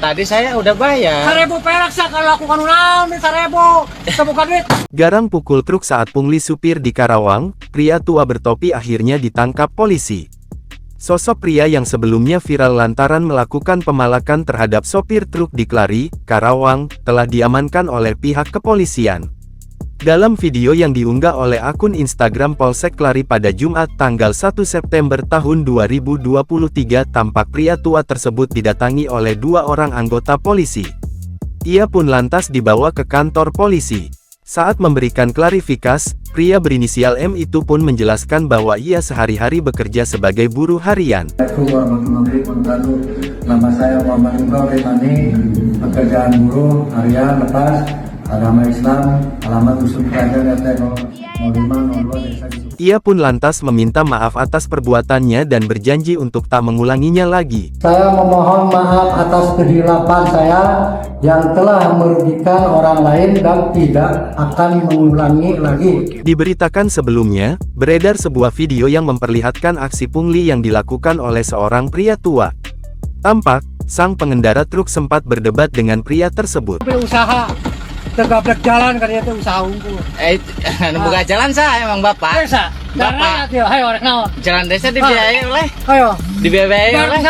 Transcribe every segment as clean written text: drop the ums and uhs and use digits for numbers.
tadi saya udah bayar. 1.000 perak sih kalau aku kan ulang 1.000. Kita buka duit. Garang pukul truk saat pungli supir di Karawang, pria tua bertopi akhirnya ditangkap polisi. Sosok pria yang sebelumnya viral lantaran melakukan pemalakan terhadap sopir truk di Klari, Karawang, telah diamankan oleh pihak kepolisian. Dalam video yang diunggah oleh akun Instagram Polsek Klari pada Jumat tanggal 1 September tahun 2023 tampak pria tua tersebut didatangi oleh 2 orang anggota polisi. Ia pun lantas dibawa ke kantor polisi. Saat memberikan klarifikasi, pria berinisial M itu pun menjelaskan bahwa ia sehari-hari bekerja sebagai buruh harian. Assalamualaikum warahmatullahi wabarakatuh. Nama saya Muhammad Iqbal Remani, pekerjaan buruh harian lepas, agama Islam, alamat Dusun Kerajaan RT 0502 Desa Gitu. Ia pun lantas meminta maaf atas perbuatannya dan berjanji untuk tak mengulanginya lagi. Saya memohon maaf atas kehilafan saya yang telah merugikan orang lain dan tidak akan mengulangi lagi. Diberitakan sebelumnya, beredar sebuah video yang memperlihatkan aksi pungli yang dilakukan oleh seorang pria tua. Tampak, sang pengendara truk sempat berdebat dengan pria tersebut. Usaha tergabrak jalan kan itu usaha unggul. Buka jalan saya emang bapak. Desa. Bapak. Darahnya ayo orang naon. Jalan desa dibiayai oleh Ayo. dibiayai oleh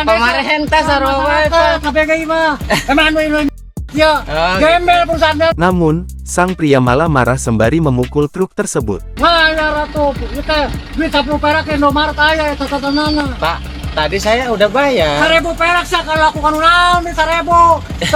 pemerintah sarua Pak. KPG mah. Emang anu ya, gembel perusahaan. Namun, sang pria malah marah sembari memukul truk tersebut. Mana ratu, kita duit 10 perak ke Indomaret aja tatatanana. Pak, tadi saya udah bayar. 1.000 perak sih kalau aku kan ulang 1.000.